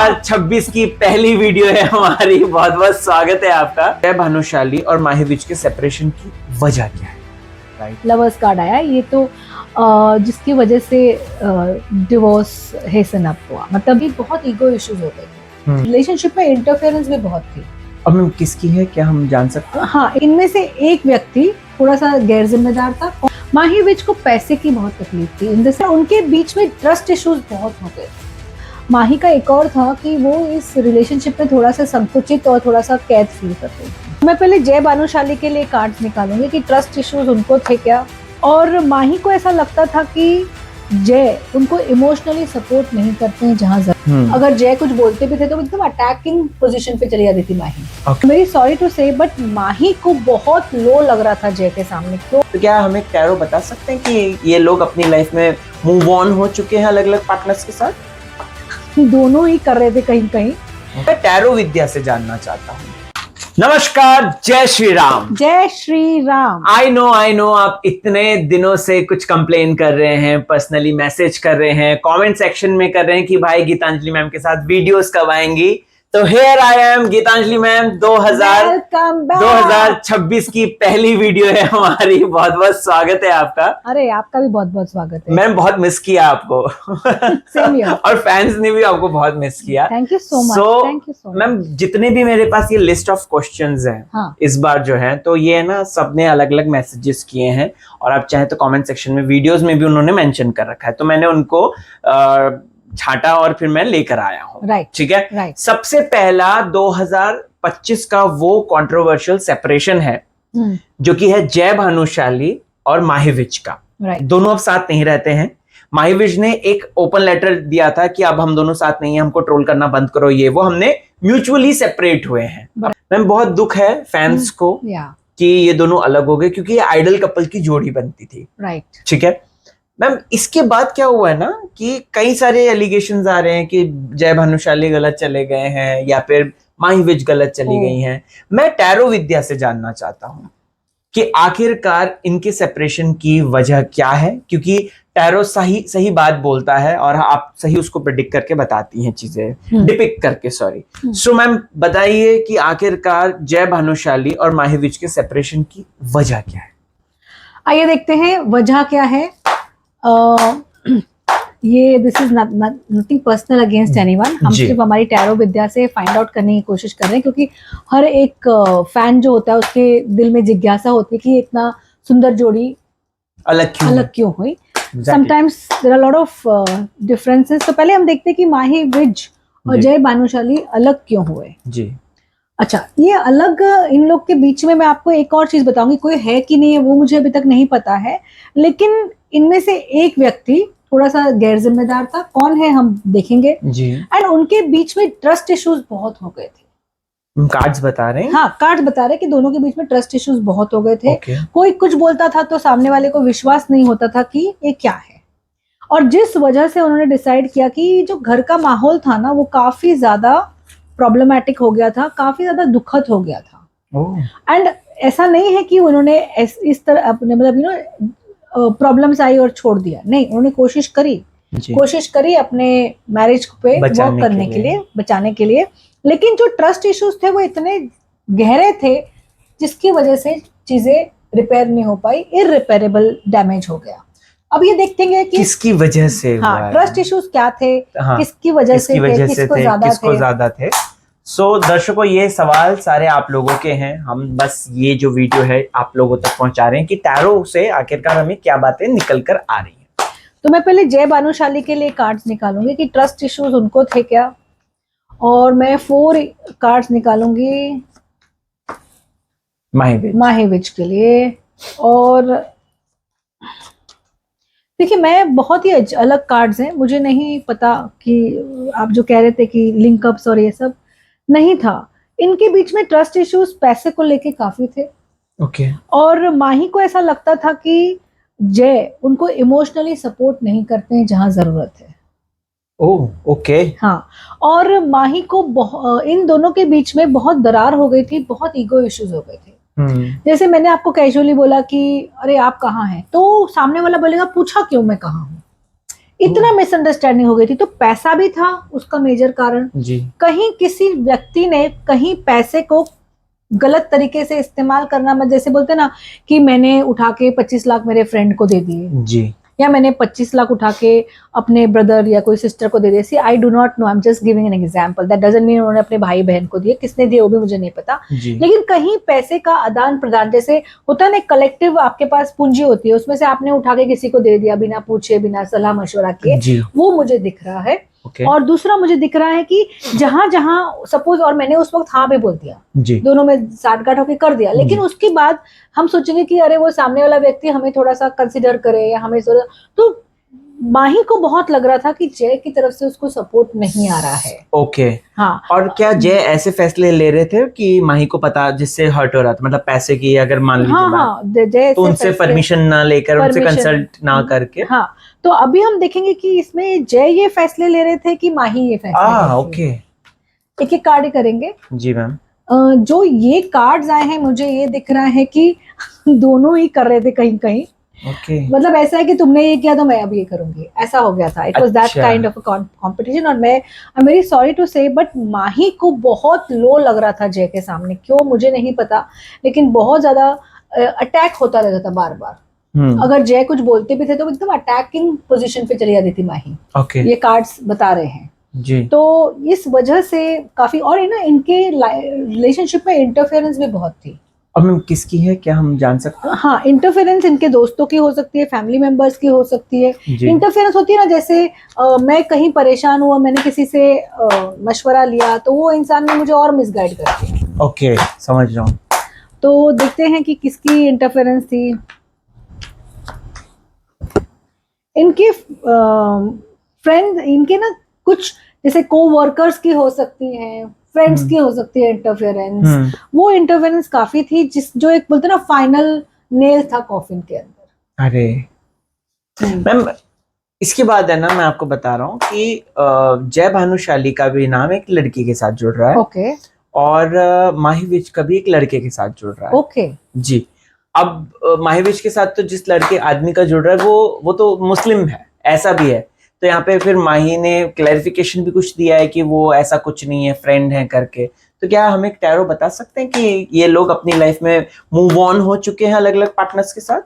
2026 की पहली वीडियो है हमारी। बहुत बहुत स्वागत है आपका। जय भानुशाली और माही विज के सेपरेशन की वजह क्या है? राइट, लवर्स कार्ड आया ये तो जिसकी वजह से डिवोर्स हेसन अप हुआ। मतलब ये बहुत ईगो इश्यूज हो गए थे, रिलेशनशिप में इंटरफेरेंस भी बहुत थी। अब मैम किसकी है, क्या हम जान सकते हैं? हाँ, इनमें से एक व्यक्ति थोड़ा सा गैर जिम्मेदार था। माही विज को पैसे की बहुत तकलीफ थी, इन उनके बीच में ट्रस्ट इश्यूज बहुत हो गए थे। माही का एक और था कि वो इस रिलेशनशिप में थोड़ा सा संकुचित और थोड़ा सा कैद फील करते थे। मैं पहले जय भानुशाली के लिए कार्ड्स निकालूंगी कि ट्रस्ट इश्यूज उनको थे क्या, और माही को ऐसा लगता था कि जय उनको इमोशनली सपोर्ट नहीं करते हैं जहाँ अगर जय कुछ बोलते भी थे तो एकदम अटैकिंग पोजीशन पे चली जाती थी माही। मेरी sorry to say but Mahi को बहुत लो लग रहा था जय के सामने। तो क्या हमें टैरो बता सकते हैं कि ये लोग अपनी लाइफ में मूव ऑन हो चुके हैं अलग अलग पार्टनर्स के साथ? दोनों ही कर रहे थे कहीं कहीं। मैं टैरो विद्या से जानना चाहता हूँ। नमस्कार, जय श्री राम। जय श्री राम। आई नो आप इतने दिनों से कुछ कंप्लेन कर रहे हैं, पर्सनली मैसेज कर रहे हैं, कमेंट सेक्शन में कर रहे हैं कि भाई गीतांजलि मैम के साथ वीडियोस कब आएंगी। तो here I am Geetanjali ma'am. 2026 की पहली वीडियो है हमारी। बहुत बहुत स्वागत है आपका। अरे आपका भी बहुत बहुत स्वागत है। मैम बहुत मिस किया आपको और फैंस ने भी आपको बहुत मिस किया। Thank you so much. Thank you so much. Ma'am जितने भी मेरे पास ये लिस्ट ऑफ क्वेश्चंस हैं, हाँ, इस बार जो है तो ये ना सबने अलग अलग मैसेजेस किए हैं और आप चाहे तो कमेंट सेक्शन में वीडियोस में भी उन्होंने मेंशन कर रखा है, तो मैंने उनको छाटा और फिर मैं लेकर आया हूँ। राइट, ठीक है। सबसे पहला 2025 का वो कंट्रोवर्शियल सेपरेशन है जो कि है जय भानुशाली और माही विज का। दोनों अब साथ नहीं रहते हैं। माही विज ने एक ओपन लेटर दिया था कि अब हम दोनों साथ नहीं है, हमको ट्रोल करना बंद करो, ये वो, हमने म्यूचुअली सेपरेट हुए हैं। मैम बहुत दुख है फैंस को कि ये दोनों अलग हो गए क्योंकि ये आइडल कपल की जोड़ी बनती थी। राइट, ठीक है। मैम इसके बाद क्या हुआ है ना कि कई सारे एलिगेशंस आ रहे हैं कि जय भानुशाली गलत चले गए हैं या फिर माही विज गलत चली गई हैं। मैं टैरो विद्या से जानना चाहता हूँ कि आखिरकार इनके सेपरेशन की वजह क्या है, क्योंकि टैरो सही बात बोलता है और आप सही उसको प्रेडिक्ट करके बताती हैं चीजें, डिपिक्ट करके, सॉरी। सो मैम बताइए कि आखिरकार जय भानुशाली और माही विज के सेपरेशन की वजह क्या है? आइए देखते हैं वजह क्या है। ये this is nothing personal against anyone. हम सिर्फ हमारी टैरो विद्या से फाइंड आउट करने की कोशिश कर रहे हैं क्योंकि हर एक फैन जो होता है उसके दिल में जिज्ञासा होती है कि इतना सुंदर जोड़ी अलग क्यों हुई। Sometimes there are lot of differences. तो पहले हम देखते हैं कि माही विज और जय भानुशाली अलग क्यों हुए जी। अच्छा, ये अलग इन लोग के बीच में मैं आपको एक और चीज बताऊंगी, कोई है कि नहीं है वो मुझे अभी तक नहीं पता है, लेकिन इनमें से एक व्यक्ति थोड़ा सा गैर जिम्मेदार था। कौन है हम देखेंगे जी। एंड उनके बीच में ट्रस्ट इश्यूज बहुत हो गए थे। कार्ड्स बता रहे हैं? हाँ, कार्ड्स बता रहे हैं कि दोनों के बीच में ट्रस्ट इश्यूज बहुत हो गए थे। कोई कुछ बोलता था तो सामने वाले को विश्वास नहीं होता था कि ये क्या है, और जिस वजह से उन्होंने डिसाइड किया कि जो घर का माहौल था ना वो काफी ज्यादा प्रॉब्लमेटिक हो गया था, काफी ज्यादा दुखद हो गया था। एंड ऐसा नहीं है कि उन्होंने इस तरह अपने मतलब प्रॉब्लम्स आई और छोड़ दिया, नहीं, उन्होंने कोशिश करी अपने मैरिज पे वर्क करने के लिए, बचाने के लिए, लेकिन जो ट्रस्ट इश्यूज थे वो इतने गहरे थे जिसकी वजह से चीजें रिपेयर नहीं हो पाई, इररिपेरेबल डैमेज हो गया। अब ये देखते हैं कि किसकी वजह से हुआ, ट्रस्ट इश्यूज क्या थे, किसकी वजह से थे, किसको ज्यादा थे। सो दर्शकों, ये सवाल सारे आप लोगों के हैं। हम बस ये जो वीडियो है आप लोगों तक पहुंचा रहे हैं कि टैरो से आखिरकार हमें क्या बातें निकल कर आ रही हैं। तो मैं पहले जय भानुशाली के लिए कार्ड्स निकालूंगी कि ट्रस्ट इश्यूज उनको थे क्या, और मैं 4 कार्ड्स निकालूंगी माही विज के लिए। और देखिए, मैं बहुत ही अलग कार्ड्स हैं, मुझे नहीं पता कि आप जो कह रहे थे कि लिंकअप्स और ये सब नहीं था। इनके बीच में ट्रस्ट इश्यूज पैसे को लेके काफी थे। और माही को ऐसा लगता था कि जय उनको इमोशनली सपोर्ट नहीं करते हैं जहां जरूरत है। हाँ, और माही को इन दोनों के बीच में बहुत दरार हो गई थी, बहुत ईगो इश्यूज हो गए थे। जैसे मैंने आपको कैजुअली बोला कि अरे आप कहाँ हैं, तो सामने वाला बोलेगा पूछा क्यों मैं कहाँ हूँ। इतना मिसअंडरस्टैंडिंग हो गई थी। तो पैसा भी था उसका मेजर कारण जी। कहीं किसी व्यक्ति ने कहीं पैसे को गलत तरीके से इस्तेमाल करना, मतलब जैसे बोलते ना कि मैंने उठा के 25 लाख मेरे फ्रेंड को दे दिए जी, या मैंने 25 लाख उठा के अपने ब्रदर या कोई सिस्टर को दे दिए। See I do not know, I am just giving an example, that doesn't mean उन्होंने अपने भाई बहन को दिए, किसने दिए वो भी मुझे नहीं पता। जी। लेकिन कहीं पैसे का आदान प्रदान, जैसे होता है ना कलेक्टिव, आपके पास पूंजी होती है, उसमें से आपने उठा के किसी को दे दिया बिना पूछे बिना सलाह मशवरा किए, जी। वो मुझे दिख रहा है। ओके। और दूसरा मुझे दिख रहा है कि जहां जहां सपोज, और मैंने उस वक्त हाँ भी बोल दिया, जी। दोनों में साठगांठ होकर कर दिया, लेकिन उसके बाद हम सोचेंगे कि अरे वो सामने वाला व्यक्ति हमें थोड़ा सा कंसिडर करे या हमें तो माही को बहुत लग रहा था कि जय की तरफ से उसको सपोर्ट नहीं आ रहा है। ओके। हाँ। और क्या जय ऐसे फैसले ले रहे थे कि माही को पता, जिससे हर्ट हो रहा था, मतलब पैसे की अगर मान लीजिए हाँ, बात, हाँ, जय तो उनसे परमिशन ना लेकर, उनसे कंसल्ट ना करके। हाँ, तो अभी हम देखेंगे कि इसमें जय ये फैसले ले रहे थे कि माही ये फैसले ले रही थी। ओके। एक एक कार्ड ही करेंगे। जी मैम। जो ये कार्ड्स आए हैं, मुझे ये दिख रहा है कि दोनों ही कर रहे थे कहीं कहीं। ओके। मतलब ऐसा है कि तुमने ये किया तो मैं अब ये करूंगी, ऐसा हो गया था। It was that kind of competition. और मैं, I am very sorry to say, but Mahi को बहुत लो लग रहा था जय के सामने, क्यों मुझे नहीं पता, लेकिन बहुत ज्यादा अटैक होता रहता था बार बार। अगर जय कुछ बोलते भी थे तो एकदम अटैकिंग पोजीशन पे चली जाती थी माही। ओके। ये कार्ड्स बता रहे हैं जी। तो इस वजह से काफी, और है ना इनके रिलेशनशिप में इंटरफेरेंस भी बहुत थी। अब मैम किसकी है, क्या हम जान सकते हैं? हाँ, इंटरफेरेंस इनके दोस्तों की हो सकती है, फैमिली मेंबर्स की हो सकती है। इंटरफेरेंस होती है ना, जैसे मैं कहीं परेशान हुआ, मैंने किसी से मशवरा लिया, तो वो इंसान ने मुझे और मिसगाइड कर दिया। ओके, समझ रहा हूँ। तो देखते हैं कि किसकी इंटरफेरेंस थी। इनके फ्रेंड, इनके ना कुछ जैसे को-वर्कर्स की हो सकती हैं, फ्रेंड्स की हो सकती है इंटरफेरेंस। वो इंटरफेरेंस काफी थी, जो एक बोलते ना फाइनल नेल था कॉफिन के अंदर। अरे मैम, इसके बाद है ना, मैं आपको बता रहा हूँ कि जय भानुशाली का भी नाम एक लड़की के साथ जुड़ रहा है। ओके। और माही विज का भी एक लड़के के साथ जुड़ रहा है। ओके। जी। अब माही विज के साथ तो जिस लड़के आदमी का जुड़ रहा है वो तो मुस्लिम है, ऐसा भी है। तो यहाँ पे फिर माही ने क्लैरिफिकेशन भी कुछ दिया है कि वो ऐसा कुछ नहीं है, फ्रेंड है करके। तो क्या हम एक टैरो बता सकते हैं कि ये लोग अपनी लाइफ में मूव ऑन हो चुके हैं अलग अलग पार्टनर्स के साथ?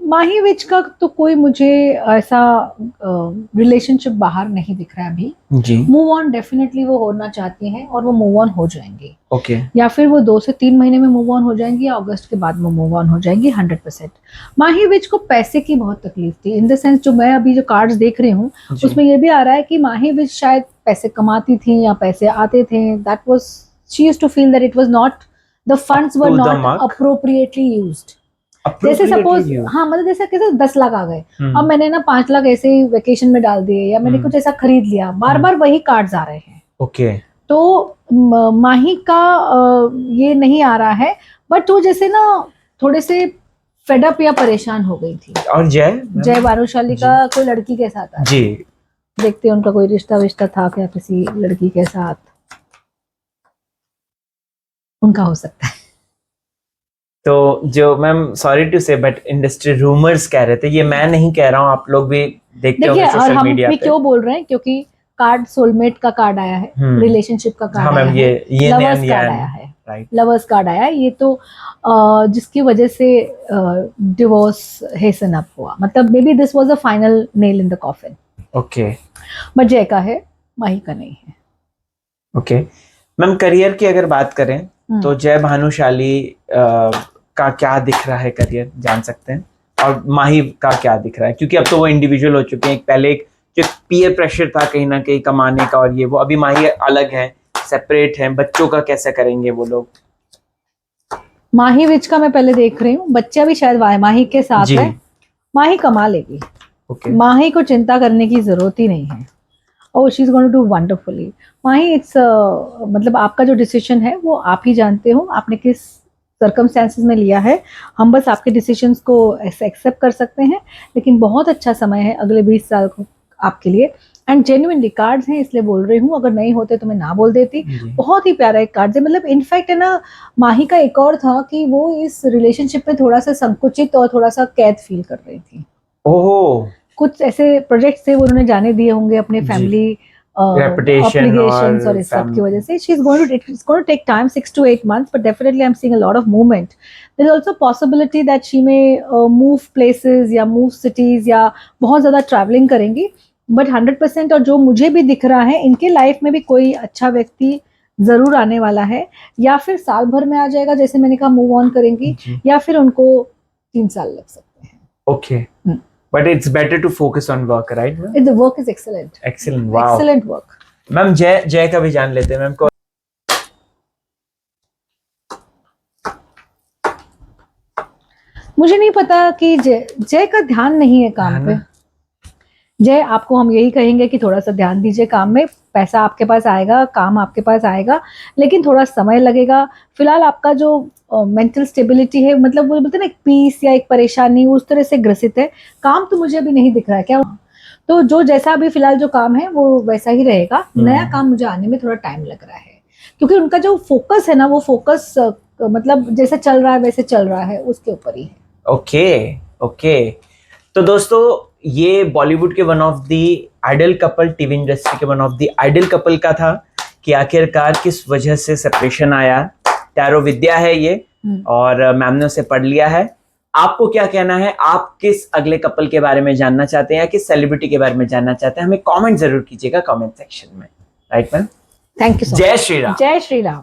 माही विज का तो कोई मुझे ऐसा रिलेशनशिप बाहर नहीं दिख रहा है अभी। जी। मूव ऑन डेफिनेटली वो होना चाहती हैं और वो मूव ऑन हो जाएंगे। ओके। या फिर वो 2 से 3 महीने में मूव ऑन हो जाएंगी, या अगस्त के बाद वो मूव ऑन हो जाएंगी 100%। माही विज को पैसे की बहुत तकलीफ थी, इन द सेंस जो मैं अभी जो कार्ड्स देख रही हूँ उसमें ये भी आ रहा है कि माही विज शायद पैसे कमाती थी या पैसे आते थे, that was, she used to feel that it was not, the funds were not appropriately used. जैसे सपोज, हाँ, मतलब जैसे कैसे 10 लाख आ गए, अब मैंने ना 5 लाख ऐसे ही वेकेशन में डाल दिए, या मैंने कुछ ऐसा खरीद लिया, बार बार वही कार्ड्स आ रहे हैं। ओके। तो माही का ये नहीं आ रहा है, बट वो जैसे ना थोड़े से फेडअप या परेशान हो गई थी। और जय भानुशाली का कोई लड़की के साथ आ जी, देखते हैं उनका कोई रिश्ता था क्या किसी लड़की के साथ, उनका हो सकता है। तो जो ma'am, sorry to say, but industry rumours कह रहे थे, ये मैं नहीं कह रहा हूँ, आप लोग भी देखते होंगे सोशल मीडिया पे। क्यों बोल रहे हैं, क्योंकि कार्ड सोलमेट का कार्ड आया है, रिलेशनशिप का कार्ड आया है, लवर्स कार्ड आया है, लवर्स कार्ड आया है। ये तो जिसकी वजह से डिवोर्स हेसन अप हुआ, मतलब may be this was a final nail in the coffin. Okay. But जय का है, माही का नहीं है। ओके मैम, करियर की अगर बात करें तो जय भानुशाली का क्या दिख रहा है करियर, जान सकते हैं? और माही का क्या दिख रहा है, क्योंकि अब तो वो इंडिविजुअल हो चुके हैं। पहले एक जो पीयर प्रेशर था कहीं ना कहीं कमाने का, और ये वो, अभी माही अलग है, सेपरेट है। बच्चों का कैसे करेंगे वो लोग? माही विच का मैं पहले देख रही हूँ, बच्चा भी शायद माही के साथ है, माही कमा लेगी। माही को चिंता करने की जरूरत ही नहीं है, और she is going to do wonderfully. Mahi, it's मतलब आपका जो डिसीजन है वो आप ही जानते हो, आपने किस सर्कमस्टेंसेस में लिया है, हम बस आपके डिसीजंस को एक्सेप्ट कर सकते हैं। लेकिन बहुत अच्छा समय है अगले 20 साल को आपके लिए। एंड जेन्युइनली कार्ड्स हैं इसलिए बोल रही हूँ, अगर नहीं होते तो मैं ना बोल देती। बहुत ही प्यारा एक कार्ड है, मतलब इनफैक्ट है ना, माही का एक और था कि वो इस रिलेशनशिप में थोड़ा सा संकुचित और थोड़ा सा कैद फील कर रही थी। ओह, कुछ ऐसे प्रोजेक्ट्स थे वो उन्होंने जाने दिए होंगे अपने फैमिली obligations और इस सब की वजह से। She's going to, it's going to take time, 6 to 8 months, but definitely I'm seeing a lot of movement. There's also possibility that she may move places या move cities या बहुत ज़्यादा traveling करेंगी। But 100% और जो मुझे भी दिख रहा है, इनके लाइफ में भी कोई अच्छा व्यक्ति जरूर आने वाला है, या फिर साल भर में आ जाएगा जैसे मैंने कहा, मूव ऑन करेंगी, या फिर उनको 3 साल लग सकते हैं। Okay. But it's better to focus on work, right? The work is excellent. Excellent. Wow. Excellent work. Ma'am जय का भी जान लेते हैं मैम को। मुझे नहीं पता कि जय का ध्यान नहीं है काम पे। जय, आपको हम यही कहेंगे कि थोड़ा सा ध्यान दीजिए काम में। पैसा आपके पास आएगा, काम आपके पास आएगा, लेकिन थोड़ा समय लगेगा। फिलहाल आपका जो मेंटल स्टेबिलिटी है, मतलब वो बोलते हैं ना, एक पीस या एक परेशानी उस तरह से ग्रसित है। काम तो मुझे अभी नहीं दिख रहा है क्या, तो जो जैसा अभी फिलहाल जो काम है वो वैसा ही रहेगा। नया काम मुझे आने में थोड़ा टाइम लग रहा है, क्योंकि उनका जो फोकस है ना, वो फोकस मतलब जैसे चल रहा है वैसे चल रहा है, उसके ऊपर ही है। ओके। तो दोस्तों, ये बॉलीवुड के one of the idol couple, TV industry के one of the idol couple का था कि आखिरकार किस वजह से सेपरेशन आया। टैरो विद्या है ये, और मैम ने उसे पढ़ लिया है। आपको क्या कहना है? आप किस अगले कपल के बारे में जानना चाहते हैं या किस सेलिब्रिटी के बारे में जानना चाहते हैं? हमें कमेंट जरूर कीजिएगा कमेंट सेक्शन में। Right ma'am? Thank you. जय श्री राम। जय श्री राम।